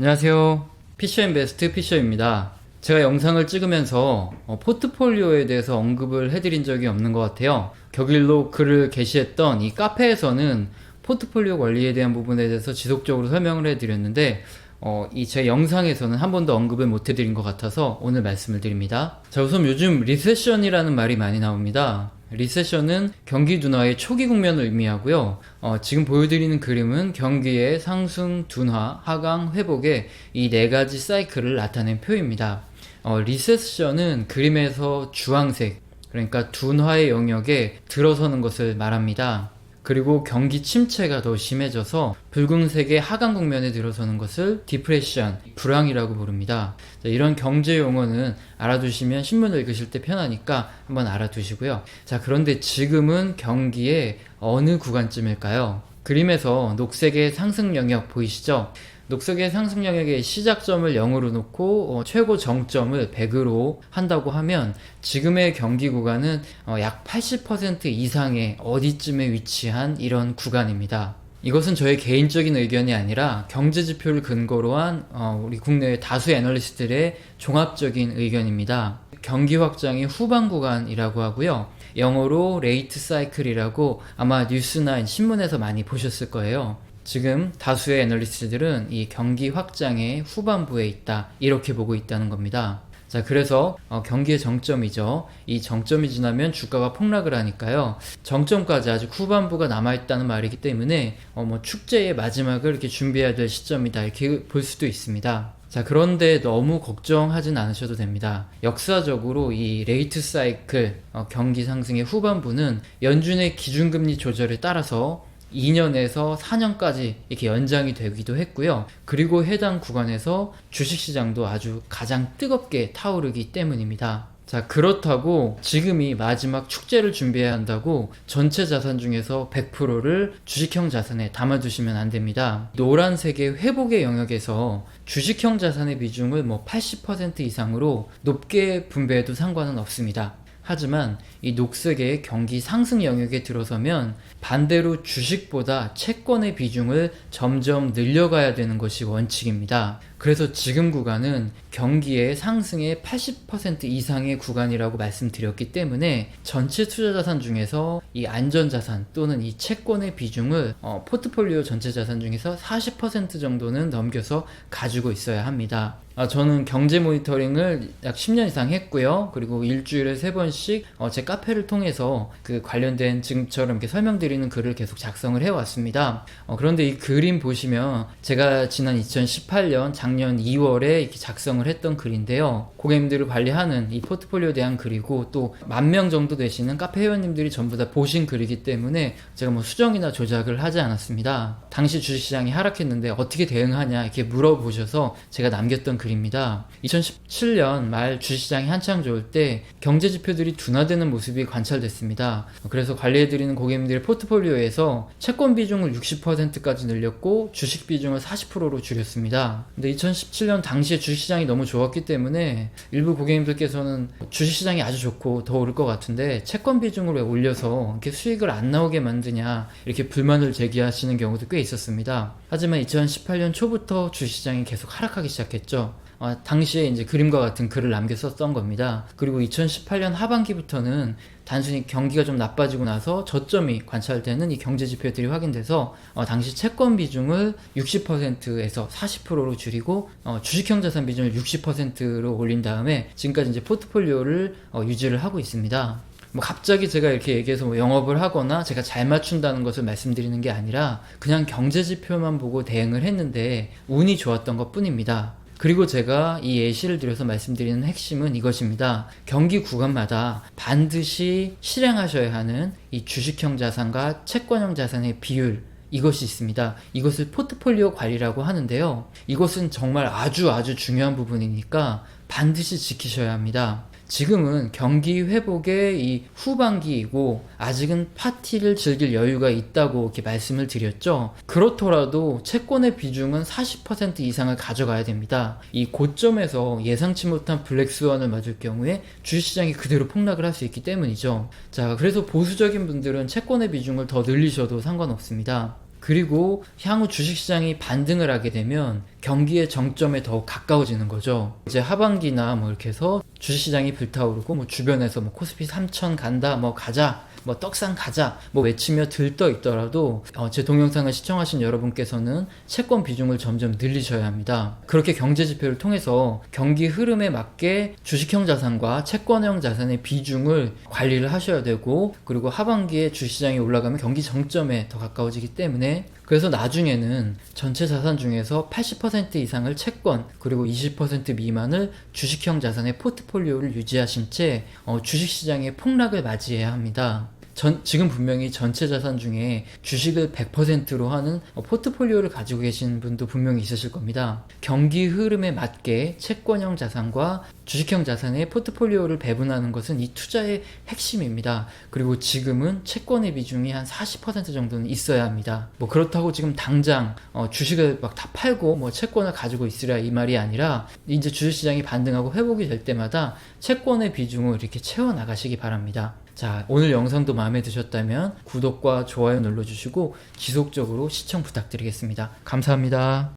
안녕하세요. 피셔인베스트 피셔입니다. 제가 영상을 찍으면서 포트폴리오에 대해서 언급을 해드린 적이 없는 것 같아요. 격일로 글을 게시했던 이 카페에서는 포트폴리오 관리에 대한 부분에 대해서 지속적으로 설명을 해드렸는데 이 제 영상에서는 한 번도 언급을 못 해드린 것 같아서 오늘 말씀을 드립니다. 자, 우선 요즘 리세션이라는 말이 많이 나옵니다. 리세션은 경기 둔화의 초기 국면을 의미하고요. 지금 보여드리는 그림은 경기의 상승, 둔화, 하강, 회복의 이 네 가지 사이클을 나타낸 표입니다. 리세션은 그림에서 주황색, 그러니까 둔화의 영역에 들어서는 것을 말합니다. 그리고 경기 침체가 더 심해져서 붉은색의 하강 국면에 들어서는 것을 디프레션, 불황이라고 부릅니다. 자, 이런 경제 용어는 알아두시면 신문을 읽으실 때 편하니까 한번 알아두시고요. 자, 그런데 지금은 경기의 어느 구간쯤일까요? 그림에서 녹색의 상승 영역 보이시죠? 녹색의 상승 영역의 시작점을 0으로 놓고 최고 정점을 100으로 한다고 하면 지금의 경기 구간은 약 80% 이상의 어디쯤에 위치한 이런 구간입니다. 이것은 저의 개인적인 의견이 아니라 경제 지표를 근거로 한 우리 국내의 다수의 애널리스트들의 종합적인 의견입니다. 경기 확장의 후반 구간이라고 하고요. 영어로 레이트 사이클이라고 아마 뉴스9 신문에서 많이 보셨을 거예요. 지금 다수의 애널리스트들은 이 경기 확장의 후반부에 있다, 이렇게 보고 있다는 겁니다. 자, 그래서 경기의 정점이죠. 이 정점이 지나면 주가가 폭락을 하니까요. 정점까지 아직 후반부가 남아있다는 말이기 때문에 축제의 마지막을 이렇게 준비해야 될 시점이다, 이렇게 볼 수도 있습니다. 자, 그런데 너무 걱정하진 않으셔도 됩니다. 역사적으로 이 레이트 사이클, 경기 상승의 후반부는 연준의 기준금리 조절에 따라서 2년에서 4년까지 이렇게 연장이 되기도 했고요. 그리고 해당 구간에서 주식시장도 아주 가장 뜨겁게 타오르기 때문입니다. 자, 그렇다고 지금이 마지막 축제를 준비해야 한다고 전체 자산 중에서 100%를 주식형 자산에 담아두시면 안 됩니다. 노란색의 회복의 영역에서 주식형 자산의 비중을 80% 이상으로 높게 분배해도 상관은 없습니다. 하지만 이 녹색의 경기 상승 영역에 들어서면 반대로 주식보다 채권의 비중을 점점 늘려가야 되는 것이 원칙입니다. 그래서 지금 구간은 경기의 상승의 80% 이상의 구간이라고 말씀드렸기 때문에 전체 투자자산 중에서 이 안전자산 또는 이 채권의 비중을 포트폴리오 전체 자산 중에서 40% 정도는 넘겨서 가지고 있어야 합니다. 저는 경제 모니터링을 약 10년 이상 했고요. 그리고 일주일에 3번씩 제 카페를 통해서 그 관련된 지금처럼 이렇게 설명드리는 글을 계속 작성을 해왔습니다. 그런데 이 그림 보시면 제가 지난 2018년 작년 2월에 이렇게 작성을 했던 글인데요. 고객님들을 관리하는 이 포트폴리오에 대한 글이고 또 10,000명 정도 되시는 카페 회원님들이 전부 다 보신 글이기 때문에 제가 수정이나 조작을 하지 않았습니다. 당시 주식시장이 하락했는데 어떻게 대응하냐 이렇게 물어보셔서 제가 남겼던 글입니다. 2017년 말 주식시장이 한창 좋을 때 경제지표들이 둔화되는 모습이 관찰됐습니다. 그래서 관리해드리는 고객님들의 포트폴리오에서 채권 비중을 60%까지 늘렸고 주식 비중을 40%로 줄였습니다. 근데 2017년 당시에 주식시장이 너무 좋았기 때문에 일부 고객님들께서는 주식시장이 아주 좋고 더 오를 것 같은데 채권 비중을 왜 올려서 이렇게 수익을 안 나오게 만드냐 이렇게 불만을 제기하시는 경우도 꽤 있었습니다. 하지만 2018년 초부터 주식시장이 계속 하락하기 시작했죠. 당시에 이제 그림과 같은 글을 남겼었던 겁니다. 그리고 2018년 하반기부터는 단순히 경기가 좀 나빠지고 나서 저점이 관찰되는 이 경제 지표들이 확인돼서 당시 채권 비중을 60%에서 40%로 줄이고 주식형 자산 비중을 60%로 올린 다음에 지금까지 이제 포트폴리오를 유지를 하고 있습니다. 갑자기 제가 이렇게 얘기해서 영업을 하거나 제가 잘 맞춘다는 것을 말씀드리는 게 아니라 그냥 경제 지표만 보고 대응을 했는데 운이 좋았던 것 뿐입니다. 그리고 제가 이 예시를 들어서 말씀드리는 핵심은 이것입니다. 경기 구간마다 반드시 실행하셔야 하는 이 주식형 자산과 채권형 자산의 비율, 이것이 있습니다. 이것을 포트폴리오 관리라고 하는데요. 이것은 정말 아주 중요한 부분이니까 반드시 지키셔야 합니다. 지금은 경기 회복의 이 후반기이고 아직은 파티를 즐길 여유가 있다고 이렇게 말씀을 드렸죠. 그렇더라도 채권의 비중은 40% 이상을 가져가야 됩니다. 이 고점에서 예상치 못한 블랙스완을 맞을 경우에 주식시장이 그대로 폭락을 할 수 있기 때문이죠. 자, 그래서 보수적인 분들은 채권의 비중을 더 늘리셔도 상관없습니다. 그리고 향후 주식시장이 반등을 하게 되면 경기의 정점에 더욱 가까워지는 거죠. 이제 하반기나 뭐 이렇게 해서 주식시장이 불타오르고 뭐 주변에서 뭐 코스피 3천 간다, 뭐 가자, 뭐 떡상 가자, 뭐 외치며 들떠 있더라도 제 동영상을 시청하신 여러분께서는 채권 비중을 점점 늘리셔야 합니다. 그렇게 경제 지표를 통해서 경기 흐름에 맞게 주식형 자산과 채권형 자산의 비중을 관리를 하셔야 되고, 그리고 하반기에 주식시장이 올라가면 경기 정점에 더 가까워지기 때문에, 그래서 나중에는 전체 자산 중에서 80% 이상을 채권, 그리고 20% 미만을 주식형 자산의 포트폴리오를 유지하신 채 주식시장의 폭락을 맞이해야 합니다. 지금 분명히 전체 자산 중에 주식을 100%로 하는 포트폴리오를 가지고 계신 분도 분명히 있으실 겁니다. 경기 흐름에 맞게 채권형 자산과 주식형 자산의 포트폴리오를 배분하는 것은 이 투자의 핵심입니다. 그리고 지금은 채권의 비중이 한 40% 정도는 있어야 합니다. 뭐 그렇다고 지금 당장 주식을 막 다 팔고 뭐 채권을 가지고 있으랴 이 말이 아니라, 이제 주식시장이 반등하고 회복이 될 때마다 채권의 비중을 이렇게 채워 나가시기 바랍니다. 자, 오늘 영상도 마음에 드셨다면 구독과 좋아요 눌러주시고 지속적으로 시청 부탁드리겠습니다. 감사합니다.